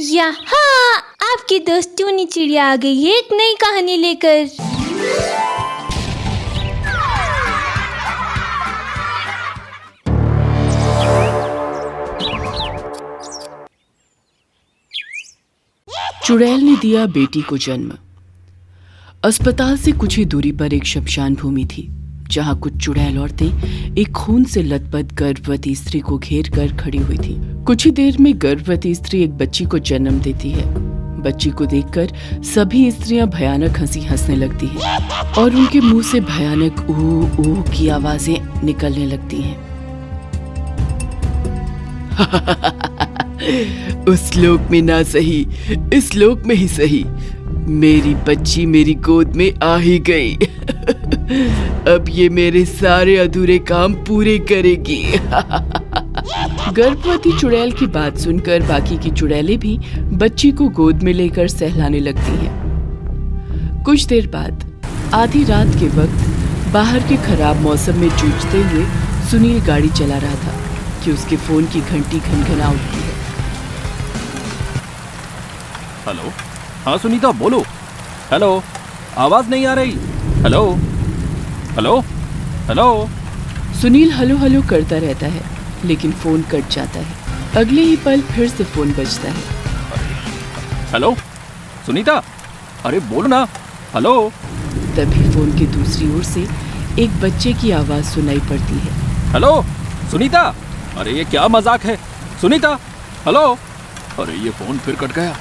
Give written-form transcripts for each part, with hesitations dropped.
चिड़िया। हाँ, आपकी दोस्त टूनी चिड़िया आ गई है एक नई कहानी लेकर। चुड़ैल ने दिया बेटी को जन्म। अस्पताल से कुछ ही दूरी पर एक शमशान भूमि थी, जहां कुछ चुड़ैल औरतें एक खून से लथपथ गर्भवती स्त्री को घेर कर खड़ी हुई थी। कुछ ही देर में गर्भवती स्त्री एक बच्ची को जन्म देती है। बच्ची को देखकर सभी स्त्रियां भयानक हंसी हंसने लगती हैं और उनके मुंह से भयानक ऊ ऊ की आवाजें निकलने लगती हैं। उस लोक में ना सही, इस लोक में ही सही, मेरी बच्ची मेरी गोद में आ ही गई। अब ये मेरे सारे अधूरे काम पूरे करेगी। गर्भवती चुड़ैल की बात सुनकर बाकी की चुड़ैलें भी बच्ची को गोद में लेकर सहलाने लगती हैं। कुछ देर बाद आधी रात के वक्त बाहर के खराब मौसम में जूझते हुए सुनील गाड़ी चला रहा था कि उसके फोन की घंटी घनघना उठती है। हेलो, हाँ सुनीता बोलो। हेलो, आवाज नहीं आ रही। Hello hello hello. Sunil hello hello करता रहता है, लेकिन फोन कट जाता है। अगले ही पल फिर से फोन बजता है। हेलो सुनीता, अरे बोलो ना। हेलो। तभी फोन की दूसरी ओर से एक बच्चे की आवाज सुनाई पड़ती है। हेलो सुनीता, अरे ये क्या मजाक है। सुनीता, हेलो। अरे ये फोन फिर कट गया।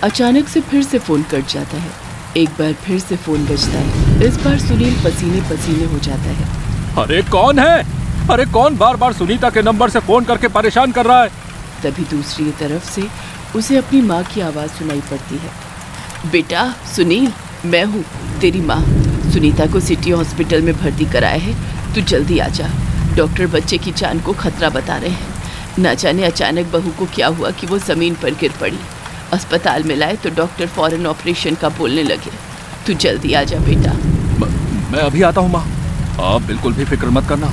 अचानक से फिर से फोन कट जाता है। एक बार फिर से फोन बजता है। इस बार सुनील पसीने पसीने हो जाता है। अरे कौन है? अरे कौन बार बार सुनीता के नंबर से फोन करके परेशान कर रहा है? तभी दूसरी तरफ से उसे अपनी माँ की आवाज सुनाई पड़ती है। बेटा सुनील, मैं हूँ तेरी माँ। सुनीता को सिटी हॉस्पिटल में भर्ती कराया है, तू जल्दी आ जा। डॉक्टर बच्चे की जान को खतरा बता रहे हैं। न जाने अचानक बहू को क्या हुआ कि वो जमीन पर गिर पड़ी। अस्पताल में लाए तो डॉक्टर फौरन ऑपरेशन का बोलने लगे। तू जल्दी आ जा बेटा। मैं अभी आता हूँ माँ, आप बिल्कुल भी फिक्र मत करना।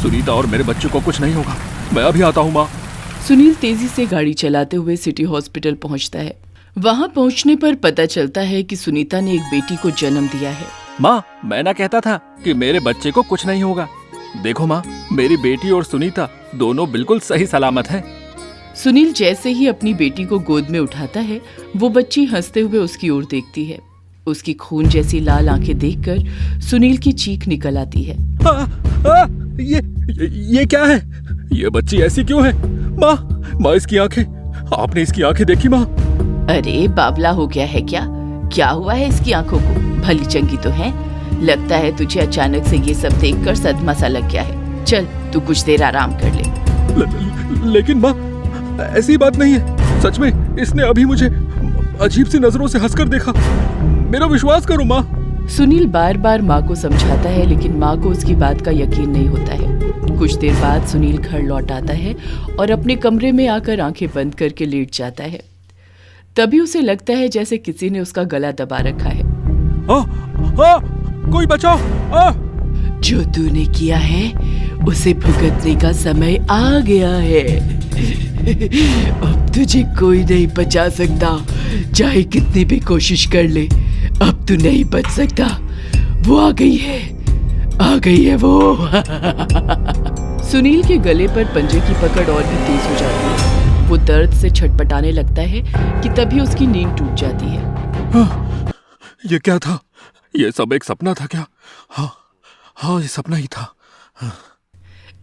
सुनीता और मेरे बच्चे को कुछ नहीं होगा। मैं अभी आता हूँ माँ। सुनील तेजी से गाड़ी चलाते हुए सिटी हॉस्पिटल पहुँचता है। वहाँ पहुँचने पर पता चलता है कि सुनीता ने एक बेटी को जन्म दिया है। माँ, मैं ना कहता था कि मेरे बच्चे को कुछ नहीं होगा। देखो माँ, मेरी बेटी और सुनीता दोनों बिल्कुल सही सलामत हैं। सुनील जैसे ही अपनी बेटी को गोद में उठाता है, वो बच्ची हंसते हुए उसकी ओर देखती है। उसकी खून जैसी लाल आंखें देखकर सुनील की चीख निकल आती है। ये क्या है? ये बच्ची ऐसी क्यों है? माँ, इसकी आंखें, आपने इसकी आंखें देखी माँ? अरे बावला हो गया है क्या? क्या हुआ है इसकी आंखों को? भली चंगी तो है। लगता है तुझे अचानक से ये सब देखकर सदमा सा लग गया है। चल तू कुछ देर आराम कर ले। लेकिन माँ, ऐसी बात नहीं है। सच में इसने अभी मुझे अजीब सी नजरों से हंसकर देखा। मेरा विश्वास करो माँ। सुनील बार बार माँ को समझाता है, लेकिन माँ को उसकी बात का यकीन नहीं होता है। कुछ देर बाद सुनील घर लौट आता है और अपने कमरे में आकर आंखें बंद करके लेट जाता है। तभी उसे लगता है जैसे किसी ने उसका गला दबा रखा है। कोई बचाओ! जो तूने किया है उसे भुगतने का समय आ गया है। अब तुझे कोई नहीं बचा सकता, चाहे कितनी भी कोशिश कर ले। अब तू नहीं बच सकता। वो आ गई है वो। सुनील के गले पर पंजे की पकड़ और भी तेज हो जाती है। वो दर्द से छटपटाने लगता है कि तभी उसकी नींद टूट जाती है। ये क्या था? ये सब एक सपना था क्या? हाँ, ये सपना ही था।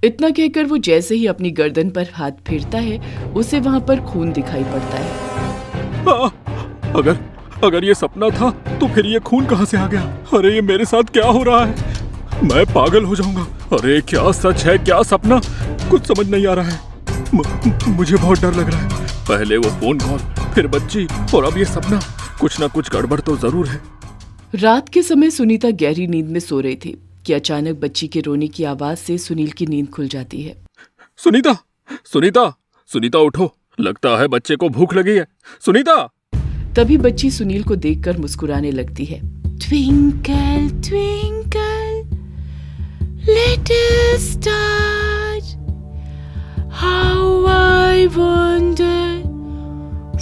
इतना कहकर वो जैसे ही अपनी गर्दन पर हाथ फेरता है, उसे वहां पर खून दिखाई पड़ता है। अगर ये सपना था तो फिर ये खून कहाँ से आ गया? अरे ये मेरे साथ क्या हो रहा है? मैं पागल हो जाऊंगा। अरे क्या सच है, क्या सपना? कुछ समझ नहीं आ रहा है। मुझे बहुत डर लग रहा है। पहले वो फोन कॉल, फिर बच्ची, और अब ये सपना। कुछ ना कुछ गड़बड़ तो जरूर है। रात के समय सुनीता गहरी नींद में सो रही थी कि अचानक बच्ची के रोने की आवाज से सुनील की नींद खुल जाती है। सुनीता उठो, लगता है बच्चे को भूख लगी है। सुनीता! तभी बच्ची सुनील को देखकर मुस्कुराने लगती है। Twinkle twinkle little star, how I wonder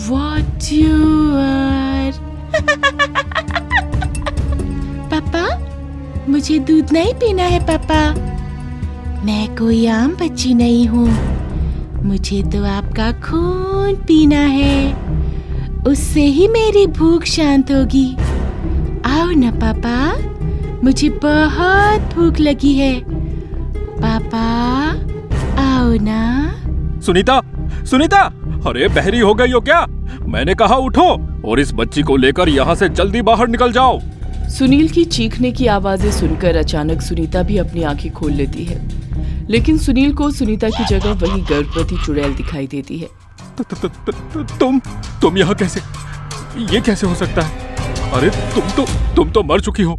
What you are? पापा, मुझे दूध नहीं पीना है पापा। मैं कोई आम बच्ची नहीं हूँ, मुझे तो आपका खून पीना है, उससे ही मेरी भूख शांत होगी। आओ ना पापा, मुझे बहुत भूख लगी है। पापा आओ ना। सुनीता, सुनीता, अरे बहरी हो गई हो क्या? मैंने कहा उठो और इस बच्ची को लेकर यहाँ से जल्दी बाहर निकल जाओ। सुनील की चीखने की आवाजें सुनकर अचानक सुनीता भी अपनी आंखें खोल लेती है, लेकिन सुनील को सुनीता की जगह वही गर्भवती चुड़ैल दिखाई देती है। तुम यहाँ कैसे? ये कैसे हो सकता है? अरे तुम तो मर चुकी हो।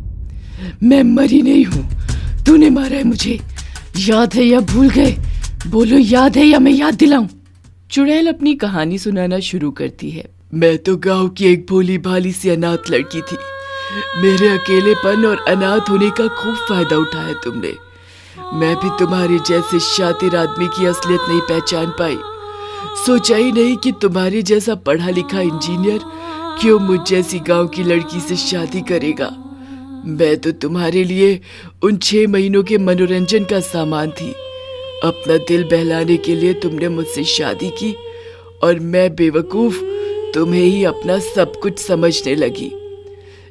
मैं मरी नहीं हूँ, तूने मारा है मुझे। याद है या भूल गए? बोलो, याद है या मैं याद दिलाऊं? चुड़ैल अपनी कहानी सुनाना शुरू करती है। मैं तो गांव की एक भोली भाली सी अनाथ लड़की थी। मेरे अकेलेपन और अनाथ होने का खूब फायदा उठाया तुमने। मैं भी तुम्हारे जैसे शातिर आदमी की असलियत नहीं पहचान पाई। सोचा ही नहीं कि तुम्हारे जैसा पढ़ा लिखा इंजीनियर क्यों मुझ जैसी गांव की लड़की से शादी करेगा। मैं तो तुम्हारे लिए उन 6 महीनों के मनोरंजन का सामान थी। अपना दिल बहलाने के लिए तुमने मुझसे शादी की और मैं बेवकूफ तुम्हें ही अपना सब कुछ समझने लगी।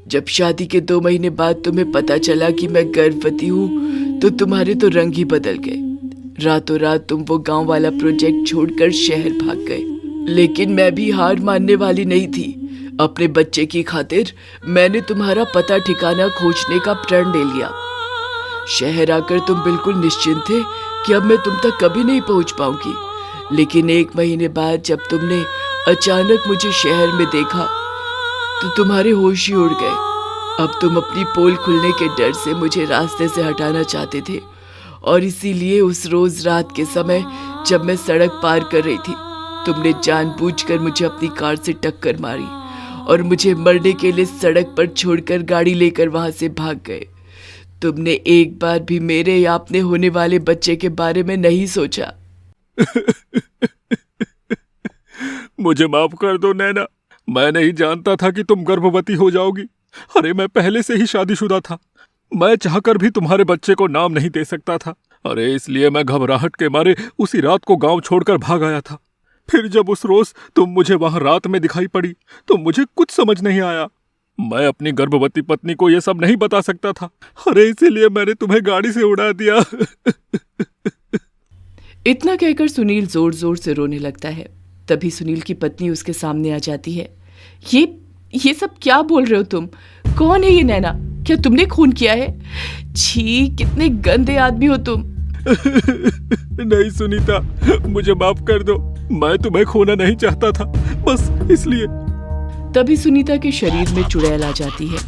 जब शादी के 2 महीने बाद तुम्हें पता चला कि मैं गर्भवती हूँ तो तुम्हारे तो रंग ही बदल गए। रातों रात तुम वो गांव वाला प्रोजेक्ट छोड़कर शहर भाग गए। लेकिन मैं भी हार मानने वाली नहीं थी। अपने बच्चे की खातिर मैंने तुम्हारा पता ठिकाना खोजने का प्रण ले लिया। शहर आकर तुम बिल्कुल निश्चिंत थे कि अब मैं तुम तक कभी नहीं पहुंच पाऊंगी। लेकिन 1 महीने बाद जब तुमने अचानक मुझे शहर में देखा तो तुम्हारे होश ही उड़ गए। अब तुम अपनी पोल खुलने के डर से मुझे रास्ते से हटाना चाहते थे और इसीलिए उस रोज रात के समय जब मैं सड़क पार कर रही थी तुमने जानबूझकर मुझे अपनी कार से टक्कर मारी और मुझे मरने के लिए सड़क पर छोड़कर गाड़ी लेकर वहां से भाग गए। तुमने एक बार भी मेरे या अपने होने वाले बच्चे के बारे में नहीं सोचा। मुझे माफ कर दो नैना, मैं नहीं जानता था कि तुम गर्भवती हो जाओगी। अरे मैं पहले से ही शादीशुदा था। मैं चाहकर भी तुम्हारे बच्चे को नाम नहीं दे सकता था। अरे इसलिए मैं घबराहट के मारे उसी रात को गांव छोड़कर भाग आया था। फिर जब उस रोज तुम मुझे वहां रात में दिखाई पड़ी तो मुझे कुछ समझ नहीं आया। मैं अपनी गर्भवती पत्नी को ये सब नहीं बता सकता था। अरे इसीलिए मैंने तुम्हें गाड़ी से उड़ा दिया। इतना कहकर सुनील जोर जोर से रोने लगता है। तभी सुनील की पत्नी उसके सामने आ जाती है। ये सब क्या बोल रहे हो तुम? कौन है ये नैना? क्या तुमने खून किया है? छी, कितने गंदे आदमी हो तुम। नहीं सुनीता, मुझे माफ कर दो। मैं तुम्हें खोना नहीं चाहता था, बस इसलिए। तभी सुनीता के शरीर में चुड़ैल आ जाती है।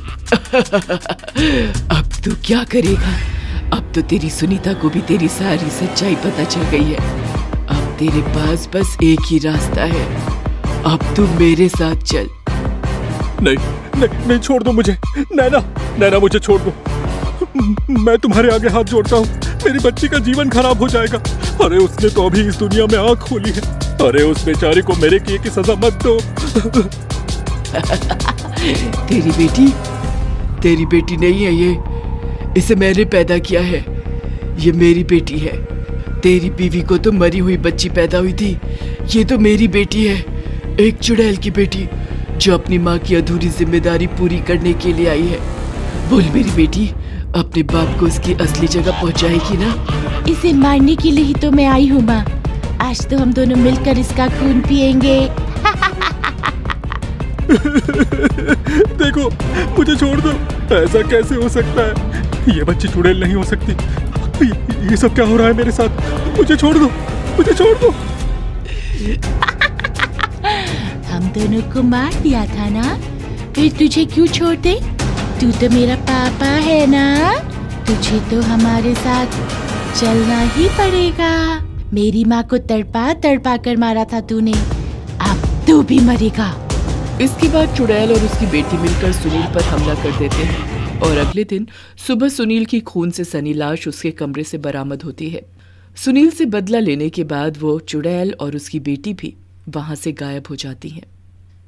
अब तू क्या करेगा? अब तो तेरी सुनीता को भी तेरी सारी सच्चाई पता चल गई है। अब तेरे पास बस एक ही रास्ता है। अब तू मेरे साथ चल। नहीं, छोड़ दो मुझे। नैना मुझे छोड़ दो। मैं तुम्हारे आगे हाथ जोड़ता हूँ। मेरी बच्ची का जीवन खराब हो जाएगा। अरे उसने तो अभी इस दुनिया में आँख खोली है। अरे उस बेचारी को मेरे किए की सजा मत दो। तेरी बेटी नहीं है ये। इसे मैंने पैदा किया है। ये मेरी बेटी है। तेरी बीवी को तो मरी हुई बच्ची पैदा हुई थी। ये तो मेरी बेटी है, एक चुड़ैल की बेटी जो अपनी माँ की अधूरी जिम्मेदारी पूरी करने के लिए आई है। बोल मेरी बेटी, अपने बाप को उसकी असली जगह पहुँचाएगी ना? इसे मारने के लिए ही तो मैं आई हूँ माँ। आज तो हम दोनों मिलकर इसका खून पिएंगे। देखो, मुझे छोड़ दो। ऐसा कैसे हो सकता है? ये बच्ची चुड़ैल नहीं हो सकती। ये सब क्या हो रहा है मेरे साथ? मुझे छोड़ दो, मुझे छोड़ दो। हम दोनों को मार दिया था ना, फिर तुझे क्यों छोड़ दे? तू तो मेरा पापा है ना, तुझे तो हमारे साथ चलना ही पड़ेगा। मेरी माँ को तड़पा तड़पा कर मारा था तूने, अब तू भी मरेगा। इसके बाद चुड़ैल और उसकी बेटी मिलकर सुनील पर हमला कर देते हैं और अगले दिन सुबह सुनील की खून से सनी लाश उसके कमरे से बरामद होती है। सुनील से बदला लेने के बाद वो चुड़ैल और उसकी बेटी भी वहां से गायब हो जाती हैं।